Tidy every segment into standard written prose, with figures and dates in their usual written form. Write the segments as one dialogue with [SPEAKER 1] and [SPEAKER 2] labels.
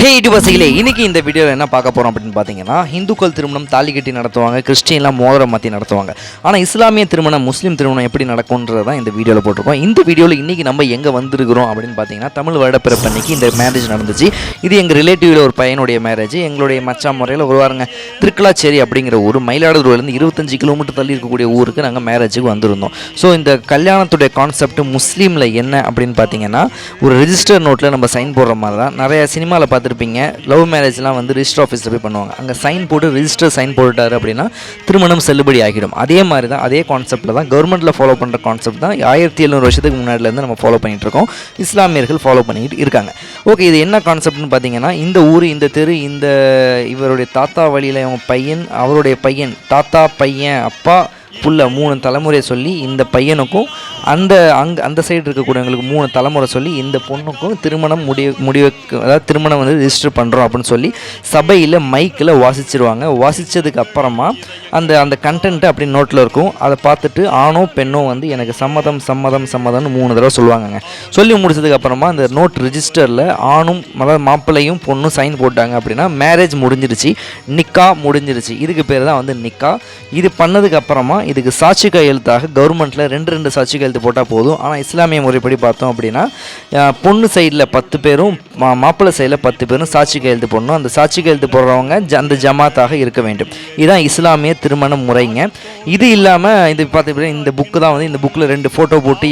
[SPEAKER 1] ஹே யூடியூபர்ஸிகளே, இன்னைக்கு இந்த வீடியோவில் என்ன பார்க்க போகிறோம் அப்படின்னு பார்த்தீங்கன்னா, இந்துக்கள் திருமணம் தாலி கட்டி நடத்துவாங்க, கிறிஸ்டின்லாம் மோதிரம் மாற்றி நடத்துவாங்க. ஆனால் இஸ்லாமிய திருமணம், முஸ்லீம் திருமணம் எப்படி நடக்கும்ன்றது தான் இந்த வீடியோவில் போட்டிருக்கோம். இந்த வீடியோவில் இன்றைக்கி நம்ம எங்கே வந்திருக்கிறோம் அப்படின்னு பார்த்தீங்கன்னா, தமிழ் வருடப்பிறப்பு அன்னைக்கு இந்த மேரேஜ் நடந்துச்சு. இது எங்கள் ரிலேட்டிவில் ஒரு பையனுடைய மேரேஜ். எங்களுடைய மச்சா முறையில் வருவாருங்க. திருக்கலாச்சேரி அப்படிங்கிற ஊர், மயிலாடுதுறையிலேருந்து 25 கிலோமீட்டர் தள்ளி இருக்கக்கூடிய ஊருக்கு நாங்கள் மேரேஜுக்கு வந்திருந்தோம். ஸோ இந்த கல்யாணத்துடைய கான்செப்ட் முஸ்லீமில் என்ன அப்படின்னு பார்த்தீங்கன்னா, ஒரு ரிஜிஸ்டர் நோட்டில் நம்ம சைன் போடுற மாதிரி தான். நிறைய சினிமாவில் பார்த்துருப்பீங்க, லவ் மேரேஜ்லாம் வந்து ரிஜிஸ்டர் ஆஃபீஸில் போய் பண்ணுவாங்க. அங்கே சைன் போட்டு ரிஜிஸ்டர் சைன் போட்டுட்டாரு அப்படின்னா திருமணம் செல்லுபடி ஆகிடும். அதே மாதிரி தான், அதே கான்செப்ட்டில் தான் கவர்மெண்ட்டில் ஃபாலோ பண்ணுற கான்செப்ட் தான் 1700 வருஷத்துக்கு முன்னாடிலேருந்து நம்ம ஃபாலோ பண்ணிகிட்டு இருக்கோம். இஸ்லாமியர்கள் ஃபாலோ பண்ணிட்டு இருக்காங்க. ஓகே, இது என்ன கான்செப்ட்னு பார்த்தீங்கன்னா, இந்த ஊர், இந்த தெரு, இந்த இவருடைய தாத்தா வழியில் இவங்க பையன், அவருடைய பையன், தாத்தா பையன், அப்பா புள்ள 3 தலைமுறையை சொல்லி இந்த பையனுக்கும் அந்த சைடு இருக்கக்கூடியவங்களுக்கு 3 தலைமுறை சொல்லி இந்த பொண்ணுக்கும் திருமணம் அதாவது திருமணம் வந்து ரிஜிஸ்டர் பண்ணுறோம் அப்படின்னு சொல்லி சபையில் மைக்கில் வாசிச்சிருவாங்க. வாசித்ததுக்கு அப்புறமா அந்த கண்டென்ட்டு அப்படி நோட்டில் இருக்கும். அதை பார்த்துட்டு ஆணோ பெண்ணோ வந்து எனக்கு சம்மதம்னு 3 தடவை சொல்லுவாங்கங்க. சொல்லி முடிச்சதுக்கு அப்புறமா அந்த நோட் ரிஜிஸ்டரில் ஆணும், அதாவது மாப்பிள்ளையும் பொண்ணும் சைன் போட்டாங்க அப்படின்னா மேரேஜ் முடிஞ்சிருச்சு, நிக்கா முடிஞ்சிருச்சு. இதுக்கு பேர் தான் வந்து நிக்கா. இது பண்ணதுக்கு அப்புறமா இதுக்கு சாட்சி கையெழுத்தாக கவர்மெண்ட்டில் 2 சாட்சி கையெழுத்து போட்டால் போதும். ஆனால் இஸ்லாமிய முறைப்படி பார்த்தோம் அப்படின்னா, பொண்ணு சைடில் 10 பேரும் மாப்பிள்ளை சைடில் 10 பேரும் சாட்சி கையெழுத்து போடணும். அந்த சாட்சி கையெழுத்து போடுறவங்க அந்த ஜமாத்தாக இருக்க வேண்டும். இதுதான் இஸ்லாமிய திருமண முறைங்க. இது இல்லாமல் இது பார்த்து இந்த புக்கு தான் வந்து, இந்த புக்கில் 2 ஃபோட்டோ போட்டு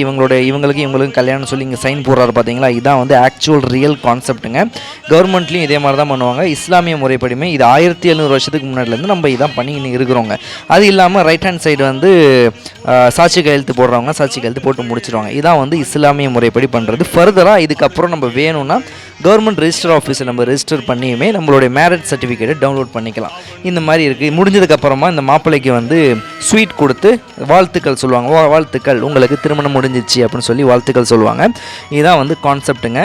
[SPEAKER 1] இவங்களுக்கும் கல்யாணம் சொல்லி இங்கே சைன் போடுறாரு பார்த்தீங்களா, இதுதான் வந்து ஆக்சுவல் ரியல் கான்செப்ட்டுங்க. கவர்மெண்ட்லேயும் இதே மாதிரி தான் பண்ணுவாங்க. இஸ்லாமிய முறைப்படியுமே இது 1700 வருஷத்துக்கு முன்னாடிலேருந்து நம்ம இதான் பண்ணி இன்னும் இருக்கிறோங்க. அது இல்லாமல் ரைட் ஹேண்ட் சைடு வந்து சாட்சி கையெழுத்து போடுறவங்க சாட்சி கையெழுத்து போட்டு முடிச்சிருவாங்க. இதான் வந்து இஸ்லாமிய முறைப்படி பண்ணுறது. ஃபர்தராக இதுக்கப்புறம் நம்ம வேணும்னா கவர்மெண்ட் ரெஜிஸ்டர் ஆஃபீஸில் நம்ம ரெஜிஸ்டர் பண்ணியுமே நம்மளுடைய மேரேஜ் சர்டிஃபிகேட்டை டவுன்லோட் பண்ணிக்கலாம். இந்த மாதிரி இருக்குது. முடிஞ்சதுக்கப்புறமா இந்த மாப்பிள்ளைக்கு வந்து ஸ்வீட் கொடுத்து வாழ்த்துக்கள் சொல்லுவாங்க. வாழ்த்துக்கள், உங்களுக்கு திருமணம் முடிஞ்சிச்சு அப்படின்னு சொல்லி வாழ்த்துக்கள் சொல்லுவாங்க. இதுதான் வந்து கான்செப்ட்டுங்க.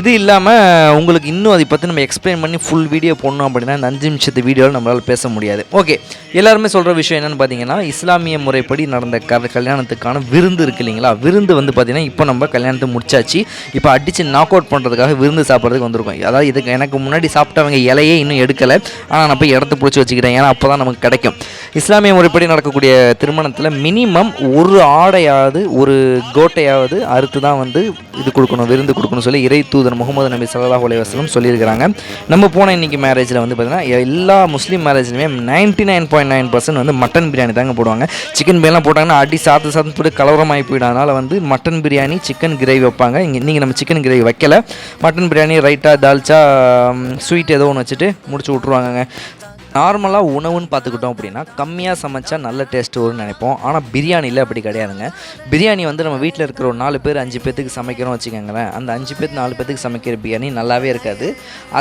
[SPEAKER 1] இது இல்லாமல் உங்களுக்கு இன்னும் அதை பற்றி நம்ம எக்ஸ்பிளைன் பண்ணி ஃபுல் வீடியோ போடணும் அப்படின்னா இந்த 5 நிமிஷத்து வீடியோவில் நம்மளால் பேச முடியாது. ஓகே, எல்லாருமே சொல்கிற விஷயம் என்னென்னு பார்த்தீங்கன்னா, இஸ்லாமிய முறைப்படி நடந்த கல்யாணத்துக்கான விருந்து இருக்குது இல்லைங்களா. விருந்து வந்து பார்த்தீங்கன்னா இப்போ நம்ம கல்யாணத்தை முடிச்சாச்சு. இப்போ அடித்து நாக் அவுட் பண்ணுறதுக்காக விருந்து சாப்பிட்றதுக்கு வந்திருக்கோம். அதாவது இதுக்கு எனக்கு முன்னாடி சாப்பிட்டவங்க இலையே இன்னும் எடுக்கலை. ஆனால் நான் போய் இடத்த பிடிச்சி வச்சுக்கிட்டேன், ஏன்னா அப்போ தான் நமக்கு கிடைக்கும். இஸ்லாமிய முறைப்படி நடக்கக்கூடிய திருமணத்தில் மினிமம் ஒரு ஆடையாவது ஒரு கோட்டையாவது அறுத்து தான் வந்து இது கொடுக்கணும், விருந்து கொடுக்கணும்னு சொல்லி இறை தூதர் முகமது நபி ஸல்லல்லாஹு அலைஹி வஸல்லம் சொல்லியிருக்கிறாங்க. நம்ம போன இன்றைக்கி மேரேஜில் வந்து பார்த்தீங்கன்னா எல்லா முஸ்லீம் மேரேஜ்லையுமே 99.9% வந்து மட்டன் பிரியாணி தாங்க போடுவாங்க. சிக்கன் பிரியாணிலாம் போட்டாங்கன்னா அடி சாத்து போட்டு கலவரமாகி போயிடும். அதனால் வந்து மட்டன் பிரியாணி, சிக்கன் கிரேவி வைப்பாங்க. இன்றைக்கி நம்ம சிக்கன் கிரேவி வைக்கல. மட்டன் பிரியாணி, ரைட்டா, தால்ச்சா, ஸ்வீட் ஏதோ ஒன்று வச்சுட்டு முடிச்சு விட்ருவாங்கங்க. நார்மலாக உணவுன்னு பார்த்துக்கிட்டோம் அப்படின்னா கம்மியாக சமைச்சா நல்ல டேஸ்ட்டு வரும்னு நினைப்போம். ஆனால் பிரியாணியில் அப்படி கிடையாதுங்க. பிரியாணி வந்து நம்ம வீட்டில் இருக்கிற ஒரு 4 பேர் 5 பேத்துக்கு சமைக்கிறோம் வச்சுக்கோங்களேன். அந்த 5 பேர் 4 பேத்துக்கு சமைக்கிற பிரியாணி நல்லாவே இருக்காது.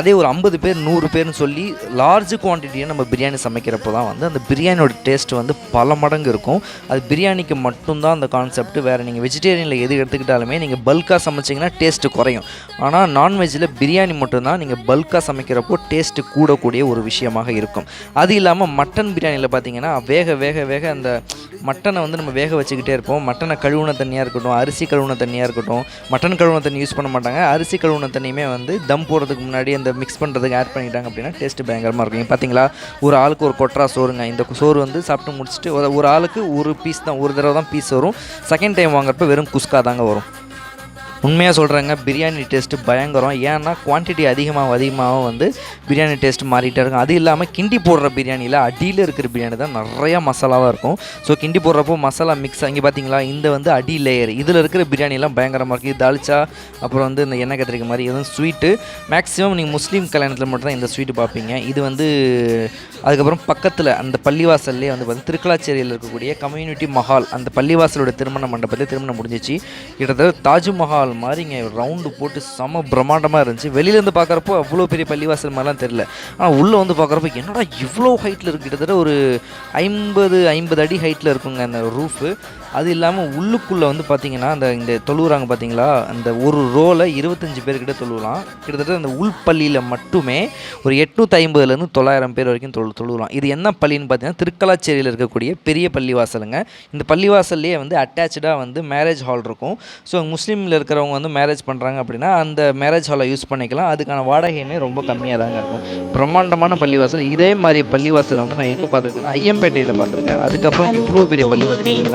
[SPEAKER 1] அதே ஒரு 50 பேர் 100 பேர்னு சொல்லி லார்ஜ் குவான்டிட்டியை நம்ம பிரியாணி சமைக்கிறப்போ தான் வந்து அந்த பிரியாணியோட டேஸ்ட் வந்து பல மடங்கு இருக்கும். அது பிரியாணிக்கு மட்டும்தான் அந்த கான்செப்ட். வேறு நீங்கள் வெஜிடேரியனில் எது எடுத்துக்கிட்டாலுமே நீங்கள் பல்காக சமைச்சிங்கன்னா டேஸ்ட்டு குறையும். ஆனால் நான்வெஜ்ஜில் பிரியாணி மட்டும்தான் நீங்கள் பல்காக சமைக்கிறப்போ டேஸ்ட்டு கூடக்கூடிய ஒரு விஷயமாக இருக்கும். அது இல்லாமல் மட்டன் பிரியாணியில் பார்த்தீங்கன்னா வேக அந்த மட்டனை வந்து நம்ம வேக வச்சுக்கிட்டே இருப்போம். மட்டனை கழுவுன தண்ணியாக இருக்கட்டும், அரிசி கழுவுன தண்ணியாக இருக்கட்டும், மட்டன் கழுவுன தண்ணி யூஸ் பண்ண மாட்டாங்க. அரிசி கழுவுன தண்ணியுமே வந்து தம் போடுறதுக்கு முன்னாடி அந்த மிக்ஸ் பண்ணுறதுக்கு ஆட் பண்ணிட்டாங்க அப்படின்னா டேஸ்ட்டு பயங்கரமாக இருக்கும். பார்த்தீங்களா, ஒரு ஆளுக்கு ஒரு கொட்ரா சோறுங்க. இந்த சோறு வந்து சாப்பிட்டு முடிச்சுட்டு ஒரு ஆளுக்கு ஒரு பீஸ் தான், ஒரு தடவை தான் பீஸ் வரும். செகண்ட் டைம் வாங்குறப்ப வெறும் குஸ்கா தாங்க வரும். உண்மையாக சொல்கிறேங்க, பிரியாணி டேஸ்ட்டு பயங்கரம். ஏன்னா குவான்டிட்டி அதிகமாக வந்து பிரியாணி டேஸ்ட் மாறிட்டே இருக்கும். அது இல்லாமல் கிண்டி போடுற பிரியாணியில் அடியில் இருக்கிற பிரியாணி தான் நிறையா மசாலாவாக இருக்கும். ஸோ கிண்டி போடுறப்போ மசாலா மிக்ஸ் ஆகி பார்த்தீங்களா, இந்த வந்து அடி லேயர், இதில் இருக்கிற பிரியாணிலாம் பயங்கரமாக இருக்குது. தால்ச்சா, அப்புறம் வந்து இந்த எண்ணெய் கத்திரிக்கை மாதிரி எதுவும் ஸ்வீட்டு. மேக்ஸிமம் நீங்கள் முஸ்லீம் கல்யாணத்தில் மட்டும் தான் இந்த ஸ்வீட்டு பார்ப்பீங்க. இது வந்து அதுக்கப்புறம் பக்கத்தில் அந்த பள்ளிவாசல்லே வந்து பார்த்தீங்கன்னா திருக்கலாச்சேரியில் இருக்கக்கூடிய கம்யூனிட்டி மஹால், அந்த பள்ளிவாசலோட திருமண மண்டபத்தில் திருமணம் முடிஞ்சிச்சு. கிட்டத்தட்ட தாஜ்மஹால் மாதிரி இங்கே ரவுண்டு போட்டு செம பிரம்மாண்டமாக இருந்துச்சு. வெளியிலேருந்து பார்க்குறப்போ அவ்வளோ பெரிய பள்ளிவாசல் மாதிரிலாம் தெரியல. ஆனால் உள்ளே வந்து பார்க்குறப்போ என்னடா இவ்வளோ ஹைட்டில் இருக்குது, கிட்டத்தட்ட ஒரு 50 அடி ஹைட்டில் இருக்குங்க அந்த ரூஃபு. அது இல்லாமல் உள்ளுக்குள்ளே வந்து பார்த்திங்கன்னா இந்த தொழுவுறாங்க பார்த்தீங்களா, அந்த ஒரு ரோவில் 25 பேர்கிட்ட தொழுவலாம். கிட்டத்தட்ட அந்த உள்பள்ளியில் மட்டுமே ஒரு 850லேருந்து 900 பேர் வரைக்கும் தொழுவலாம். இது என்ன பள்ளின்னு பார்த்தீங்கன்னா திருக்கலாச்சேரியில் இருக்கக்கூடிய பெரிய பள்ளிவாசலுங்க. இந்த பள்ளிவாசல்லையே வந்து அட்டாச்சாக வந்து மேரேஜ் ஹால் இருக்கும். ஸோ முஸ்லீமில் இருக்கிறவங்க வந்து மேரேஜ் பண்ணுறாங்க அப்படின்னா அந்த மேரேஜ் ஹாலை யூஸ் பண்ணிக்கலாம். அதுக்கான வாடகையுமே ரொம்ப கம்மியாக தாங்க இருக்கும். பிரம்மாண்டமான பள்ளிவாசல். இதே மாதிரி பள்ளிவாசல் வந்து நான் எங்கே பார்த்துருக்கேன், ஐயம்பேட்டையில் பார்த்துருக்கேன். அதுக்கப்புறம் இவ்வளோ பெரிய பள்ளிவாசல்
[SPEAKER 2] அடிக்கிற